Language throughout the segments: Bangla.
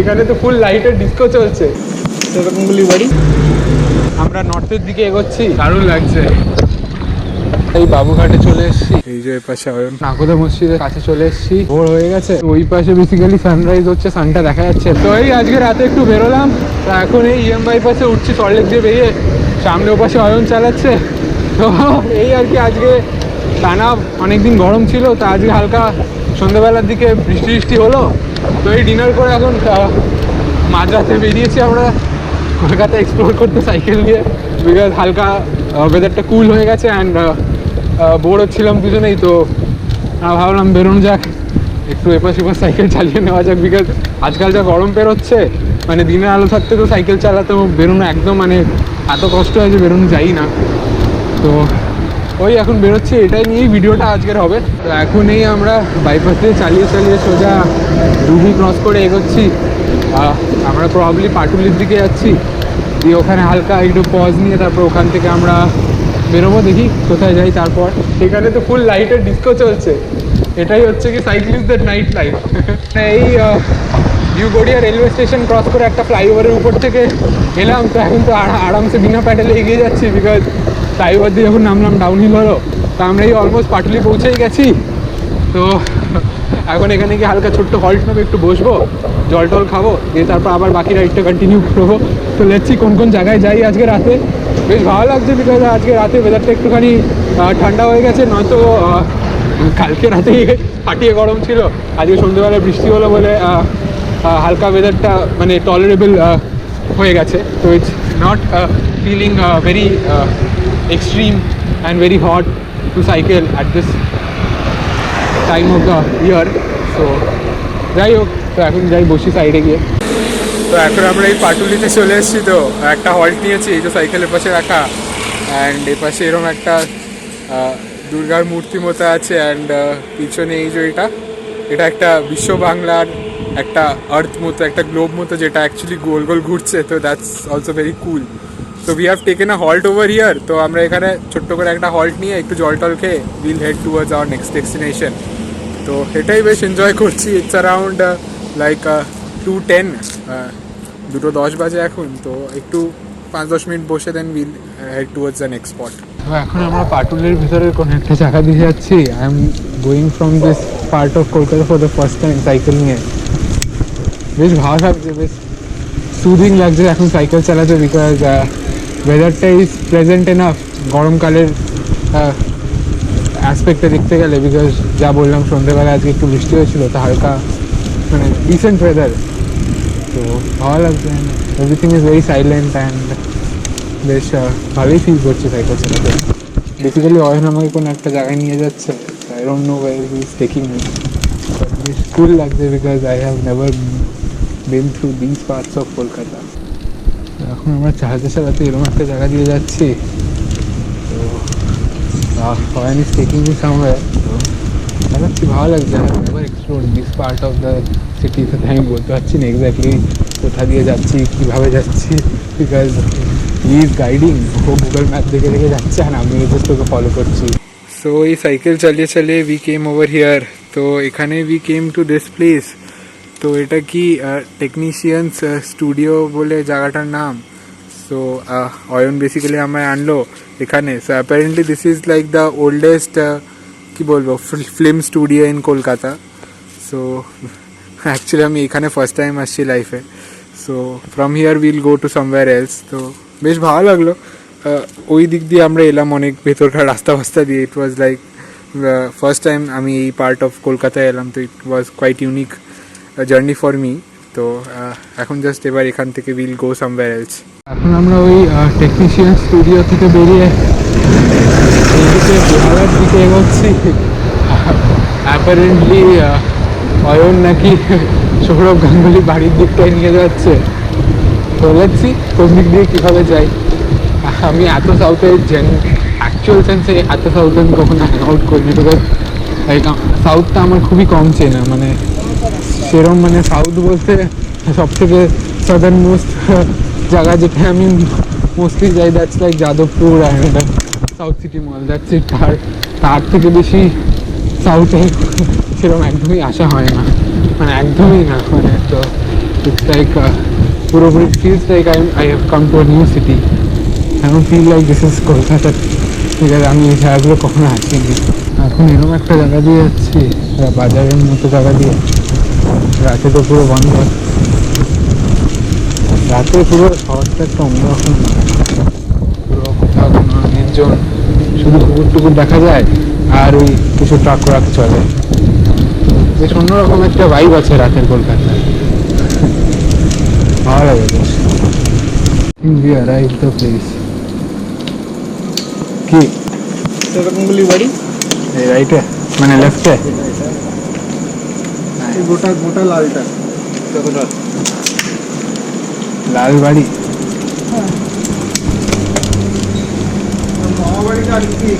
এখানে তো ফুল লাইটের ডিস্কো চলছে সেরকমগুলি বাড়ি। আমরা নর্থের দিকে এগোচ্ছি, দারুণ লাগছে। এই বাবুঘাটে চলে এসেছি, এই যে পাশে নাকোদা মসজিদের কাছে চলে এসেছি। ভোর হয়ে গেছে, ওই পাশে বেসিক্যালি সানরাইজ হচ্ছে, সানটা দেখা যাচ্ছে। তো এই আজকে রাতে একটু বেরোলাম, এখন এই ইএমআই পাশে উঠছি সল্টলেক দিয়ে বেরিয়ে, সামনে ও পাশে অয়ন চালাচ্ছে। তো এই আর কি, আজকে টানা অনেকদিন গরম ছিল, তো আজকে হালকা সন্ধ্যাবেলার দিকে বৃষ্টি বৃষ্টি হলো। তো এই ডিনার করে এখন মাঝরাতে বেরিয়েছি আমরা কলকাতা এক্সপ্লোর করতে সাইকেল নিয়ে, বিকজ হালকা ওয়েদারটা কুল হয়ে গেছে অ্যান্ড বোর হচ্ছিলাম দুজনেই। তো ভাবলাম বেরোনো যাক, একটু এপাশ এপাশ সাইকেল চালিয়ে নেওয়া যাক, বিকজ আজকাল যা গরম বেরোচ্ছে, মানে দিনের আলো থাকতে তো সাইকেল চালাতেও বেরোনো একদম মানে এত কষ্ট হয় যে বেরোনো যাই না। তো ওই এখন বেরোচ্ছি, এটাই নিয়েই ভিডিওটা আজকের হবে। তো এখনই আমরা বাইপাস দিয়ে চালিয়ে চালিয়ে সোজা রুবি ক্রস করে এগোচ্ছি। আমরা প্রবাবলি পাটুলির দিকে যাচ্ছি, দিয়ে ওখানে হালকা একটু পজ নিয়ে তারপর ওখান থেকে আমরা বেরোবো, দেখি কোথায় যাই। তারপর এখানে তো ফুল লাইটের ডিস্কো চলছে, এটাই হচ্ছে কি সাইক্লিস্টদের নাইট লাইফ। এই new Garia railway station cross করে একটা ফ্লাইওভারের উপর থেকে এলাম, তো এখন তো আরামসে বিনা প্যাডেলে এগিয়ে যাচ্ছি, বিকজ ফ্লাইওভার দিয়ে যখন নামলাম ডাউনহিল হলো। তো আমরা এই অলমোস্ট পাটুলি পৌঁছেই গেছি। তো এখন এখানে গিয়ে হালকা ছোট্ট হল্ট নেবে, একটু বসবো, জল টল খাবো, দিয়ে তারপর আবার বাকি রাইডটা কন্টিনিউ করবো। তো লেটসি কোন কোন জায়গায় যাই আজকে রাতে। বেশ ভালো লাগছে, বিকজ আজকে রাতে ওয়েদারটা একটুখানি ঠান্ডা হয়ে গেছে, নয়তো কালকে রাতে ফাটিয়ে গরম ছিল। আজকে সন্ধ্যেবেলায় বৃষ্টি হলো বলে হালকা ওয়েদারটা মানে টলারেবল হয়ে গেছে। তো it's not feeling very extreme and very hot to cycle at this time of the year. তো যাই হোক, তো এখন যাই বসি সাইডে গিয়ে। তো এখন আমরা এই পাটুলিতে চলে এসেছি, তো একটা হল্ট নিয়েছি, এই যে সাইকেলের পাশে রাখা, অ্যান্ড এ পাশে এরকম একটা দুর্গার মূর্তি মতো আছে, অ্যান্ড পিছনে এই যে এটা একটা বিশ্ব বাংলার একটা আর্থ মতো, একটা গ্লোব মতো, যেটা অ্যাকচুয়ালি গোল গোল ঘুরছে। তো দ্যাটস অলসো ভেরি কুল। তো we have taken a halt over here. তো আমরা এখানে ছোট্ট করে একটা হল্ট নিয়ে একটু জল টল খেয়ে will head towards our next destination. তো এটাই বেশ এনজয় করছি। ইটস অ্যারাউন্ড লাইক 2:10, 2:10 বাজে এখন। তো একটু 5-10 মিনিট বসে then will head towards the next spot. তো এখন আমরা পাটুলির ভিতরের কোনো একটা জায়গা দিয়ে যাচ্ছি। I am going from this part of Kolkata for the first time cycle নিয়ে। বেশ ভালো লাগছে, বেশ সুদিং লাগছে এখন সাইকেল চালাতে, বিকজ ওয়েদারটা ইজ প্রেজেন্ট এনাফ গরমকালের অ্যাসপেক্টে দেখতে গেলে, বিকজ যা বললাম সন্ধ্যেবেলা আজকে একটু বৃষ্টি হয়েছিল, তো হালকা মানে ডিসেন্ট ওয়েদার। তো ভালো লাগছে, everything is very silent and বেশ ভালোই ফিল করছি সাইকেল চালাতে। বেসিক্যালি অয়ন আমাকে কোনো একটা জায়গায় নিয়ে যাচ্ছে, I don't know wire he is taking me, but বেশ কুল লাগছে, because I have never been through this parts of Kolkata. এখন আমরা চালাতে চালাতে এরকম একটা জায়গা দিয়ে যাচ্ছি। তো Ayan is taking me somewhere. তো চালাচ্ছি, ভালো লাগছে। I have never explored this part of the city. সাথে আমি বলতে পারছি না এক্স্যাক্টলি কোথা দিয়ে যাচ্ছি, কীভাবে যাচ্ছি, বিকজ হি ইজ গাইডিং। ও গুগল ম্যাপ দেখে দেখে যাচ্ছে আর আমি জাস্ট ওকে ফলো করছি। সো এই সাইকেল চালিয়ে চালিয়ে উই কেম ওভার হিয়ার। তো এখানে we came to this place. তো এটা কি টেকনিশিয়ানস স্টুডিও বলে জায়গাটার নাম। সো অয়ন বেসিক্যালি আমায় আনলো এখানে। So apparently this is like the oldest কি বলবো film studio in Kolkata. So actually আমি এখানে ফার্স্ট টাইম আসছি লাইফে। So from here will go to somewhere else. তো বেশ ভালো লাগলো। ওই দিক দিয়ে আমরা এলাম অনেক ভেতরকার রাস্তা ফাস্তা দিয়ে। It was like first time আমি এই পার্ট অফ কলকাতায় এলাম। তো it was quite unique journey for me. তো এখন জাস্ট এবার এখান থেকে উইল গো সামওয়্যার এলস। এখন আমরা ওই টেকনিশিয়ান স্টুডিও থেকে বেরিয়ে এইদিকে বিহারের দিকে এগোচ্ছি। অ্যাপারেন্টলি অয়ন নাকি সৌরভ গাঙ্গুলি বাড়ির দিকটায় নিয়ে যাচ্ছে। তো লেটসি কোন দিক দিয়ে কীভাবে যাই। আমি এত সাউথে অ্যাকচুয়াল সেন্সে এত সাউথে আমি কখনো হ্যাং আউট করিনি, বিকজ সাউথটা আমার খুবই কম চেনা। মানে সেরম মানে সাউথ বলতে সব থেকে সাদার্ন মোস্ট জায়গা যেটা আমি মোস্টলি যাই, that's like Jadavpur and south city mall, that's it. তার থেকে বেশি সাউথে সেরকম একদমই আসা হয় না, মানে একদমই না। মানে তো It's like পুরোপুরি feels like I have come to a new city. I don't feel like this is Kolkata, ঠিক আছে? আমি এই জায়গাগুলো কখনো আসিনি। এখন এরকম একটা জায়গা দিয়ে যাচ্ছি, বাজারের মতো জায়গা দিয়ে, রাতে তো পুরো বন্ধ। রাতে পুরো শহরটা একটা অন্যরকম, পুরো কোথাও কোনো নির্জন, শুধু কুকুর টুকুর দেখা যায় আর ওই কিছু ট্রাক রাখ চলে। বেশ অন্যরকম একটা ভাইব আছে রাতের কলকাতায়, ভালো লাগে বেশ। We arrived the place. কি গাঙ্গুলি বাড়ি এই রাইটে, মানে লেফটে? গোটা গোটা লালটা কতটা লাল বাড়ি। মামা বাড়িটা আর কি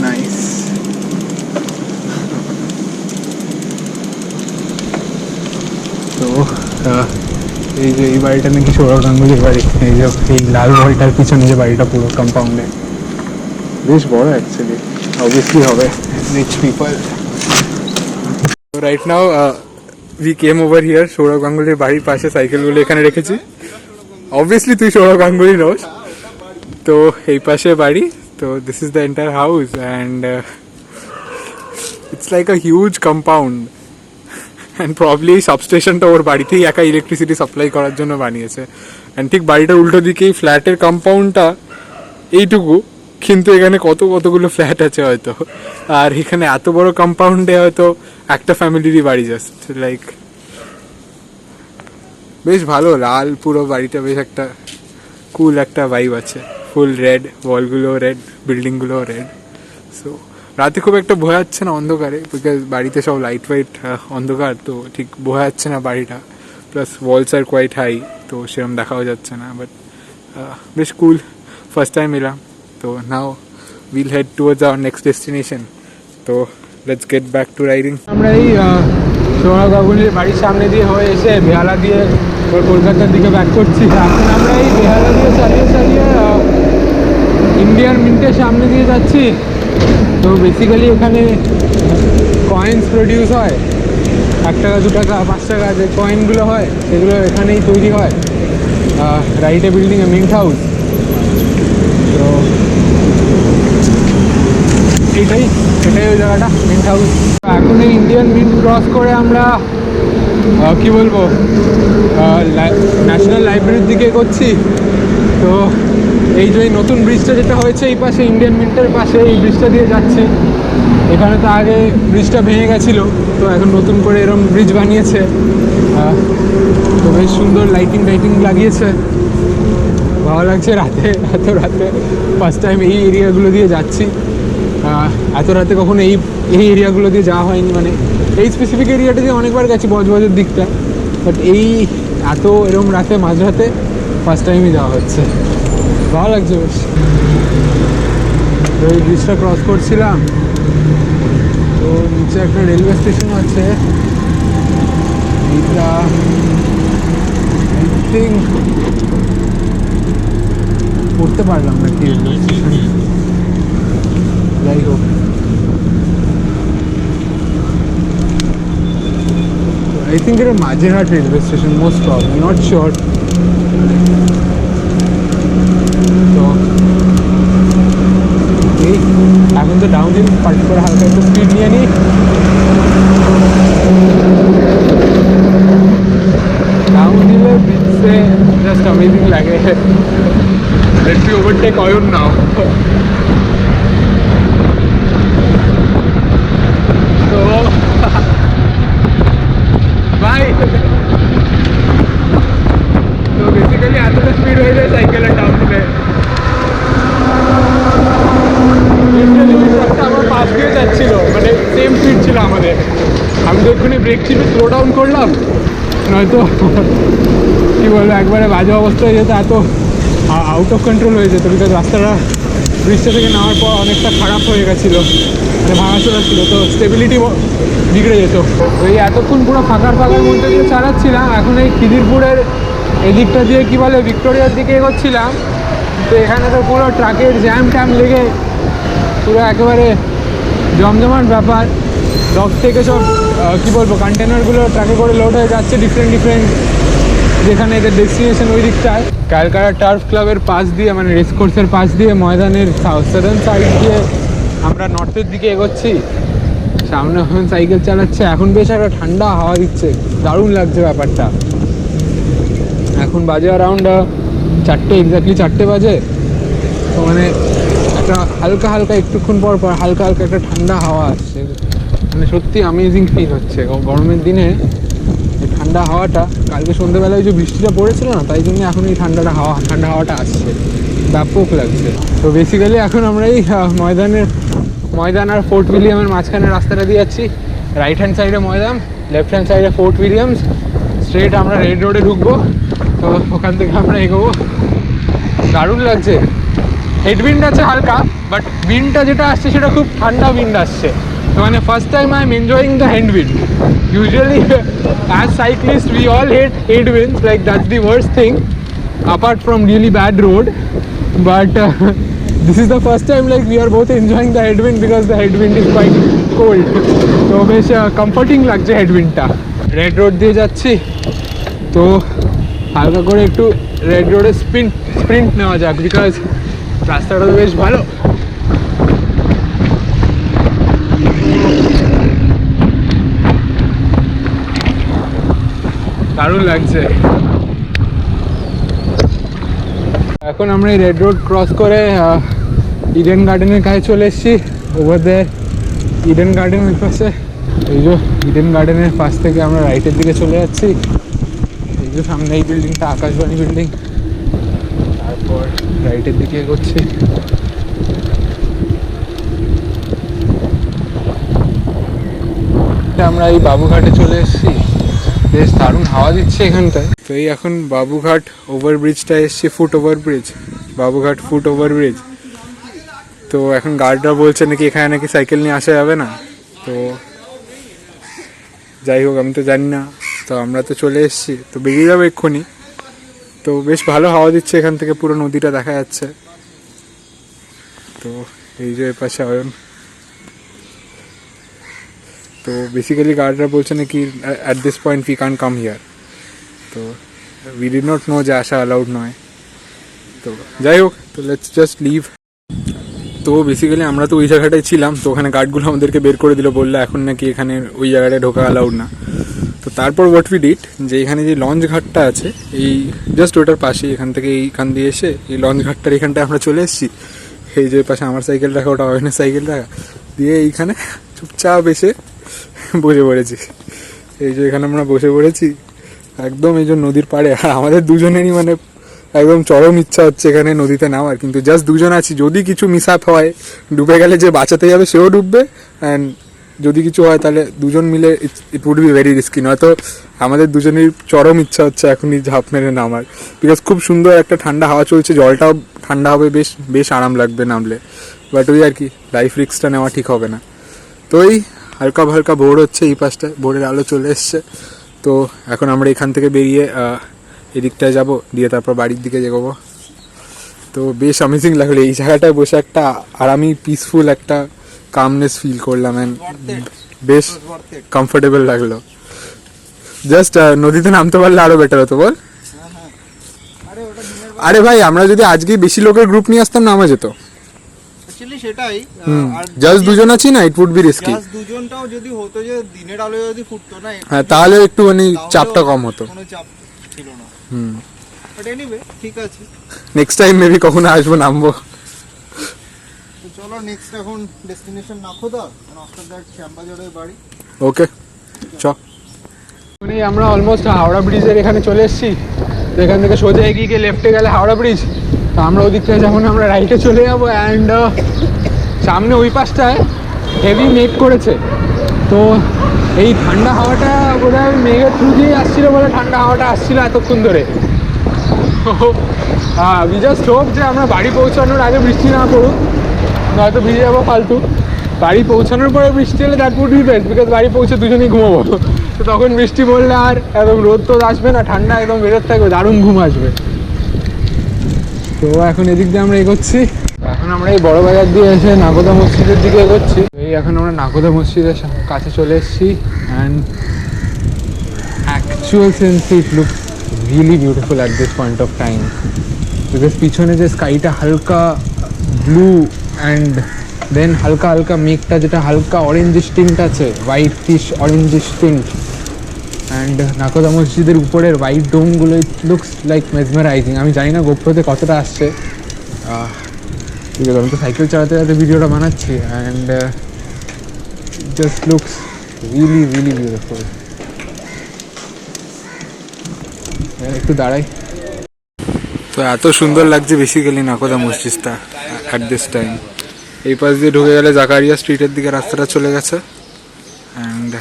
নাইস। তো এই যে এই বাড়িটা নাকি সৌরভ গাঙ্গুলির বাড়ি। এই যে এই লাল বাড়িটার পিছনে যে বাড়িটা পুরো কম্পাউন্ডে, বেশ বড় অ্যাকচুয়ালি, অবভিয়াসলি হবে rich people. Right now we came over here, Sourav গাঙ্গুলির বাড়ির পাশে সাইকেলগুলো এখানে রেখেছি। অবভিয়াসলি তুই সৌরভ গাঙ্গুলি নোস, তো এই পাশে বাড়ি। তো this is the entire house and it's like a huge compound and probably এই সাবস্টেশনটা ওর বাড়িতেই একা ইলেকট্রিসিটি সাপ্লাই করার জন্য বানিয়েছে। অ্যান্ড ঠিক বাড়িটার উল্টো দিকেই ফ্ল্যাটের কম্পাউন্ডটা এইটুকু, কিন্তু এখানে কতগুলো ফ্ল্যাট আছে হয়তো, আর এখানে এত বড় কম্পাউন্ডে হয়তো একটা ফ্যামিলিরই বাড়ি, জাস্ট লাইক বেশ ভালো। লাল পুরো বাড়িটা, বেশ একটা কুল একটা ভাইব আছে। ফুল রেড, ওয়ালগুলো রেড, বিল্ডিংগুলো রেড। সো রাতে খুব একটা বোঝা যাচ্ছে না অন্ধকারে, বিকজ বাড়িতে সব লাইট ফাইট অন্ধকার, তো ঠিক বোঝা যাচ্ছে না বাড়িটা। Plus walls are quite high, তো সেরকম দেখাও যাচ্ছে না, বাট বেশ কুল। ফার্স্ট টাইম এলাম, তো now will head towards our next destination. তো let's get back to riding. আমরা এই সৌরভ গাঙ্গুলির বাড়ির সামনে দিয়ে হয়ে এসে বেহালা দিয়ে কলকাতার দিকে ব্যাক করছি। এখন আমরা এই বেহালা দিয়ে চালিয়ে ইন্ডিয়ান মিন্টের সামনে দিয়ে যাচ্ছি। তো বেসিক্যালি এখানে কয়েন্স প্রডিউস হয়, 1 টাকা 2 টাকা 5 টাকা যে কয়েনগুলো হয় সেগুলো এখানেই তৈরি হয়, রাইটে বিল্ডিংয়ে মিন্ট হাউস। তো এটাই ওই জায়গাটা, মিন্ট হাউস। এখন এই ইন্ডিয়ান মিন্ট ক্রস করে আমরা কি বলবো, ন্যাশনাল লাইব্রেরির দিকে এগোচ্ছি। তো এই যে নতুন ব্রিজটা যেটা হয়েছে এই পাশে, ইন্ডিয়ান মিন্টের পাশে, এই ব্রিজটা দিয়ে যাচ্ছি। এখানে তো আগে ব্রিজটা ভেঙে গেছিলো, তো এখন নতুন করে এরকম ব্রিজ বানিয়েছে। তো বেশ সুন্দর লাইটিং লাগিয়েছে, ভালো লাগছে। এত রাতে ফার্স্ট টাইম এই এরিয়াগুলো দিয়ে যাচ্ছি। এত রাতে কখনো এই এরিয়াগুলো দিয়ে যাওয়া হয়নি, মানে এই স্পেসিফিক এরিয়াটা দিয়ে অনেকবার গেছি বজবজের দিকটা, বাট এই এত এরকম রাতে মাঝরাতে ফার্স্ট টাইমই যাওয়া হচ্ছে, ভালো লাগছে বেশ। তো এই ব্রিজটা ক্রস করছিলাম, তো নিচে একটা রেলওয়ে স্টেশন আছে, এইটা আই থিঙ্ক পড়তে পারলাম না কি রেলওয়ে স্টেশন, যাই হোক। I think it's a Majirhat railway station, most probably, not sure. So, okay, এখন তো ডাউন হিল, পার্টি করে হালকা একটু স্পিড নিয়ে নিই। ডাউন হিলে ব্রিজে জাস্ট অ্যামেজিং লাগে। Let me overtake Ayun now. So, bye. তো বেসিক্যালি এতটা স্পিড হয়ে যায় সাইকেলের ডাউন হিলে। আমার পাশ দিয়ে যাচ্ছিল, মানে সেম স্পিড ছিল আমাদের। আমি তো এক্ষুনি ব্রেক টিপে স্লো ডাউন করলাম, নয়তো কী বলবো একবারে বাজে অবস্থা হয়ে যেত, এত আউট অফ কন্ট্রোল হয়ে যেত। বিকজ রাস্তাটা ব্রিজটা থেকে নামার পর অনেকটা খারাপ হয়ে গেছিলো, মানে ভাঙাচোরা ছিল, তো স্টেবিলিটি বিগড়ে যেত। ওই এতক্ষণ পুরো ফাঁকার মধ্যে দিয়ে চালাচ্ছিলাম। এখন এই খিদিরপুরের এদিকটা দিয়ে কী বলে ভিক্টোরিয়ার দিকে এগোচ্ছিলাম, তো এখানে তো পুরো ট্রাকের জ্যাম ট্যাম লেগে পুরো একেবারে জমজমাট ব্যাপার। ডক থেকে সব কী বলবো কন্টেনারগুলো ট্রাকে করে লোড হয়ে যাচ্ছে ডিফারেন্ট যেখানে এদের ডেস্টিনেশন ওই দিকটায়। ক্যালকাটা টার্ফ ক্লাবের পাশ দিয়ে মানে রেস কোর্সের পাশ দিয়ে ময়দানের সাদার্ন সাইড দিয়ে আমরা নর্থের দিকে এগোচ্ছি। সামনে এখন সাইকেল চালাচ্ছে, এখন বেশ একটা ঠান্ডা হাওয়া দিচ্ছে, দারুণ লাগছে ব্যাপারটা। এখন বাজে অ্যারাউন্ড 4টে, এক্স্যাক্টলি 4টে বাজে। তো মানে একটা হালকা হালকা একটুক্ষণ পর পর হালকা হালকা একটা ঠান্ডা হাওয়া আসছে, মানে সত্যি অ্যামেজিং ফিল হচ্ছে। গরমের দিনে এই ঠান্ডা হাওয়াটা, কালকে সন্ধ্যেবেলায় যে বৃষ্টিটা পড়েছিল না, তাই জন্য এখন এই ঠান্ডা হাওয়াটা আসছে, ব্যাপক লাগছে। তো বেসিক্যালি এখন আমরা এই ময়দান আর ফোর্ট উইলিয়ামের মাঝখানে রাস্তাটা দিয়ে যাচ্ছি। রাইট হ্যান্ড সাইডে ময়দান, লেফট হ্যান্ড সাইডে ফোর্ট উইলিয়ামস। স্ট্রেট আমরা রেড রোডে ঢুকবো, তো ওখান থেকে আমরা এগোবো। দারুণ লাগছে। হেডউইন্ড আছে হালকা, বাট উইন্ডটা যেটা আসছে সেটা খুব ঠান্ডা উইন্ড আসছে। তো মানে first time I am enjoying the headwind. Usually as cyclist we all hate headwinds, like that's the worst thing apart from really bad road, but this is the first time like we are both enjoying the headwind because the headwind is quite cold. তো বেশ কমফর্টিং লাগছে হেডউইন্ডটা। রেড রোড দিয়ে যাচ্ছি, তো হালকা করে একটু রেড রোডে স্প্রিন্ট নেওয়া যাক, বিকজ রাস্তাটা তো বেশ ভালো। দারুণ লাগছে। এখন আমরা এই রেড রোড ক্রস করে ইডেন গার্ডেনের কাছে চলে এসেছি। ওভার দেয়ার ইডেন গার্ডেন ওই পাশে। এই যে ইডেন গার্ডেনের পাশ থেকে আমরা রাইটের দিকে চলে যাচ্ছি। এই যে সামনে এই বিল্ডিংটা আকাশবাণী বিল্ডিং, তারপর রাইটের দিকে এগোচ্ছি। আমরা এই বাবুঘাটে চলে এসেছি, বেশ দারুণ হাওয়া দিচ্ছে এখানটায়। তো এই এখন বাবুঘাট ওভারব্রিজটা এসছে, foot overbridge, Babughat foot overbridge. তো এখন গার্ডরা বলছে নাকি এখানে নাকি সাইকেল নিয়ে আসা যাবে না। তো যাই হোক, আমি তো জানি না, তো আমরা তো চলে এসেছি, তো বেরিয়ে যাবো এক্ষুনি। তো বেশ ভালো হাওয়া দিচ্ছে, এখান থেকে পুরো নদীটা দেখা যাচ্ছে। তো এই যে এপাশে অয়ন। তো বেসিক্যালি গার্ডরা বলছে নাকি at this point we can come here. তো উই ডিড নট নো যে আসা অ্যালাউড নয়। তো যাই হোক, তো লেটস জাস্ট লিভ। তো বেসিক্যালি আমরা তো ওই জায়গাটায় ছিলাম, তো ওখানে গার্ডগুলো আমাদেরকে বের করে দিল, বললো এখন নাকি এখানে ওই জায়গাটায় ঢোকা অ্যালাউড না। তো তারপর হোয়াট উই ডিড, যে এখানে যে লঞ্চ ঘাটটা আছে এই জাস্ট ওটার পাশেই, এখান থেকে এইখান দিয়ে এসে এই লঞ্চ ঘাটটার এখানটায় আমরা চলে এসেছি। এই যে পাশে আমার সাইকেল রাখা, ওটা অয়নের সাইকেল রাখা, দিয়ে এইখানে চুপচাপ এসে বসে পড়েছি। এই যে এখানে আমরা বসে পড়েছি একদম এই যে নদীর পাড়ে। আর আমাদের দুজনেরই মানে একদম চরম ইচ্ছা হচ্ছে এখানে নদীতে নামার, কিন্তু জাস্ট দুজন আছি, যদি কিছু মিসআপ হয়, ডুবে গেলে যে বাঁচাতে যাবে সেও ডুববে, অ্যান্ড যদি কিছু হয় তাহলে দুজন মিলে it would be very risky. নয়তো আমাদের দুজনেরই চরম ইচ্ছা হচ্ছে এখনই ঝাঁপ মেরে নামার, বিকজ খুব সুন্দর একটা ঠান্ডা হাওয়া চলছে, জলটাও ঠান্ডা হবে, বেশ আরাম লাগবে নামলে। বাট ওই আর কি, লাইফ রিস্কটা নেওয়া ঠিক হবে না। তো এই হালকা হালকা ভোর হচ্ছে, এই পাশটায় ভোরের আলো চলে এসছে। তো এখন আমরা এখান থেকে বেরিয়ে এদিকটায় যাব, দিয়ে তারপর বাড়ির দিকে যাবো। তো বেশ অ্যামেজিং লাগলো এই জায়গাটায় বসে, একটা আরামই পিসফুল একটা কামনেস ফিল করলাম, অ্যান্ড বেশ কমফোর্টেবল লাগলো। জাস্ট নদীতে নামতে পারলে আরো বেটার হতো, বল। আরে ভাই, আমরা যদি আজকে বেশি লোকের গ্রুপ নিয়ে আসতাম, নামা যেত। সেটাই, জাস্ট দুজন আছি না, ইট উড বি রিস্কি। দুজনটাও যদি হতো, যে দিনের আলো যদি ফুটতো না, হ্যাঁ, তাহলে একটুখানি চাপটা কম হতো। কোনো চাপ ছিল না। বাট এনিওয়ে, ঠিক আছে, নেক্সট টাইম মেবি কখনো আসবো, নামবো। তো চলো নেক্সট এখন destination Nakhoda, and after that শ্যামবাজারের বাড়ি। ওকে, চ। মানে আমরা অলমোস্ট হাওড়া ব্রিজের এখানে চলে এসেছি। তো এখান থেকে সোজা এগিয়ে গিয়ে লেফটে গেলে হাওড়া ব্রিজ। তো আমরা ওদিক থেকে যখন আমরা রাইটে চলে যাবো, অ্যান্ড সামনে ওই পাশটায় হেভি মেঘ করেছে। তো এই ঠান্ডা হাওয়াটা বোধহয় মেঘের থ্রু দিয়ে আসছিলো বলে ঠান্ডা হাওয়াটা আসছিলো এতক্ষণ ধরে। হ্যাঁ, উই জাস্ট হোপ যে আমরা বাড়ি পৌঁছানোর আগে বৃষ্টি না পড়ুক, নয়তো ভিজে যাবো ফালতু। বাড়ি পৌঁছানোর পরে বৃষ্টি হলে that would be best, because বাড়ি পৌঁছে দুজনেই ঘুমাবো। তো তখন বৃষ্টি পড়লে আর একদম রোদ তো আসবে না, ঠান্ডা একদম বেরোতে থাকবে, দারুণ ঘুম আসবে। তো এখন এদিক দিয়ে আমরা এগোচ্ছি। এখন এখন আমরা এই বড় বাজার দিয়ে এসে নাগোদা মসজিদের দিকে এগোচ্ছি। এই এখন আমরা নাগোদা মসজিদের কাছে চলে এসেছি and actual sense it looks really beautiful at this point of time, because পিছনে যে স্কাইটা হালকা ব্লু অ্যান্ড দেন হালকা হালকা মেঘটা যেটা হালকা অরেঞ্জিশ টিন্ট আছে, white fish orangish tint, and Nakhoda মসজিদের উপরের হোয়াইট ডোমগুলো ইট লুকস লাইক মেসমারাইজিং। আমি জানি না গোপ্রোতে কতটা আসছে, ঠিক আছে আমি তো সাইকেল চালাতে চালাতে ভিডিওটা বানাচ্ছি and just looks really really beautiful. একটু দাঁড়াই। তো এত সুন্দর লাগছে বেসিক্যালি নাকোদা মসজিদটা অ্যাট দিস টাইম। এই পাশ দিয়ে ঢুকে গেলে জাকারিয়া স্ট্রিটের দিকে রাস্তাটা চলে গেছে অ্যান্ড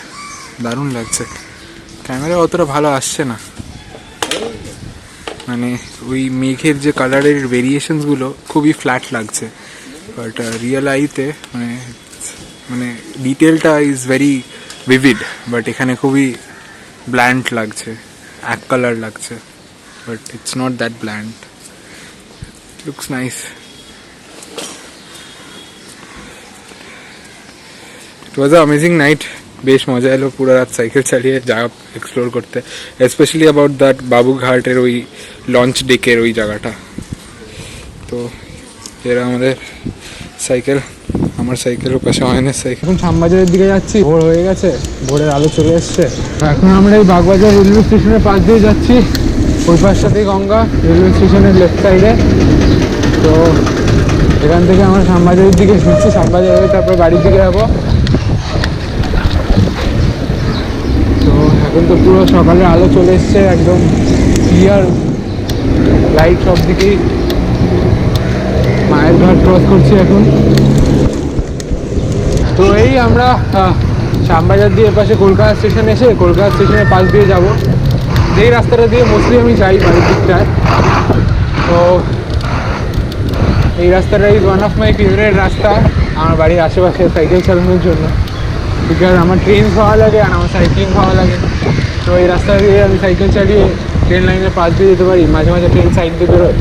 দারুণ লাগছে। ক্যামেরা অতটা ভালো আসছে না, মানে ওই মেঘের যে কালারের ভেরিয়েশনসগুলো খুবই ফ্ল্যাট লাগছে, বাট রিয়েল আইতে মানে ডিটেলটা ইজ ভেরি ভিভিড, বাট এখানে খুবই ব্ল্যান্ড লাগছে, এক কালার লাগছে, but it's not that bland, looks nice. It was a amazing night, বেশ মজা এলো পুরো রাত সাইকেল চালিয়ে জায়গা এক্সপ্লোর করতে, স্পেশালি অ্যাবাউট দ্যাট বাবুঘাটের ওই লঞ্চ ডেকের ওই জায়গাটা। তো এরা আমাদের সাইকেল, আমার সাইকেলের পাশে অয়নের সাইকেল। এখন শ্যামবাজারের দিকে যাচ্ছি, ভোর হয়ে গেছে, ভোরের আলো চলে এসছে। এখন আমরা এই বাগবাজার রেলওয়ে স্টেশনের পাশ দিয়ে যাচ্ছি, ওই পাশটাতেই গঙ্গা, রেলওয়ে স্টেশনের লেফট সাইডে। তো এখান থেকে আমরা শ্যামবাজারের দিকে ঘুরছি, শ্যামবাজার হয়ে তারপর বাড়ির দিকে যাবো। তো এখন তো পুরো সকালের আলো চলে এসছে, একদম ক্লিয়ার লাইট সব দিকেই। মায়ের ঘাট ক্রস করছি এখন। তো এই আমরা শ্যামবাজার দিয়ে পাশে কলকাতা স্টেশন এসে কলকাতা স্টেশনের পাশ দিয়ে যাব, যেই রাস্তাটা দিয়ে মোস্টলি আমি যাই বাড়ির দিকটায়। তো এই রাস্তাটা is one of my favourite রাস্তা আমার বাড়ির আশেপাশে সাইকেল চালানোর জন্য, বিকজ আমার ট্রেন ভালো লাগে আর আমার সাইক্লিং ভালো লাগে। তো এই রাস্তা দিয়ে আমি সাইকেল চালিয়ে ট্রেন লাইনের পাশ দিয়ে যেতে পারি, মাঝে মাঝে ট্রেন সাইড দিয়ে বেরোয়,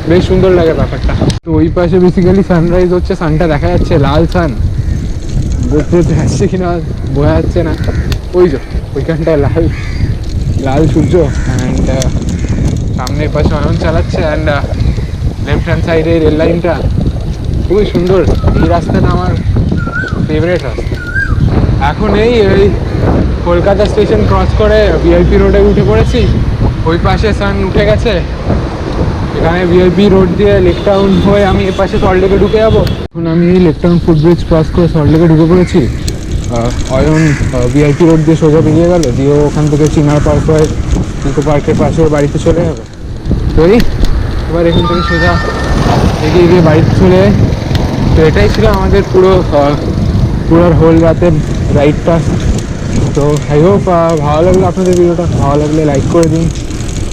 বেশ সুন্দর লাগে ব্যাপারটা। তো ওই পাশে বেসিক্যালি সানরাইজ হচ্ছে, সানটা দেখা যাচ্ছে, লাল সান, গোপ্রোতে আসছে কিনা বোঝা যাচ্ছে না, ওই যে ওইখানটায় লাল লাল সূর্য। অ্যান্ড সামনের পাশে অয়ন চালাচ্ছে অ্যান্ড লেফট হ্যান্ড সাইডে রেল লাইনটা খুবই সুন্দর। এই রাস্তাটা আমার ফেভারিট রাস্তা। এখন এই কলকাতা স্টেশন ক্রস করে ভিআইপি রোডে উঠে পড়েছি, ওই পাশে সান উঠে গেছে। এখানে ভিআইপি রোড দিয়ে লেক টাউন হয়ে আমি এ পাশে সল্টলেকে ঢুকে যাবো। এখন আমি এই লেক টাউন ফুটব্রিজ ক্রস করে সল্টলেকে ঢুকে পড়েছি। অয়ন ভিআইপি রোড দিয়ে সোজা বেরিয়ে গেল, দিয়ে ওখান থেকে চিনার পার্ক হয়ে ইকো পার্কের পাশে বাড়িতে চলে যাবে। তো এই এবার এখান থেকে সোজা এগিয়ে গিয়ে বাড়িতে চলে যায়। তো এটাই ছিল আমাদের পুরো হোল রাতের রাইডটা। তো আই হোপ ভালো লাগলো আপনাদের ভিডিওটা, ভালো লাগলে লাইক করে দিন।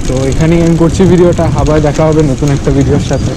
তো এখানেই আমি করছি ভিডিওটা, আবার দেখা হবে নতুন একটা ভিডিওর সাথে।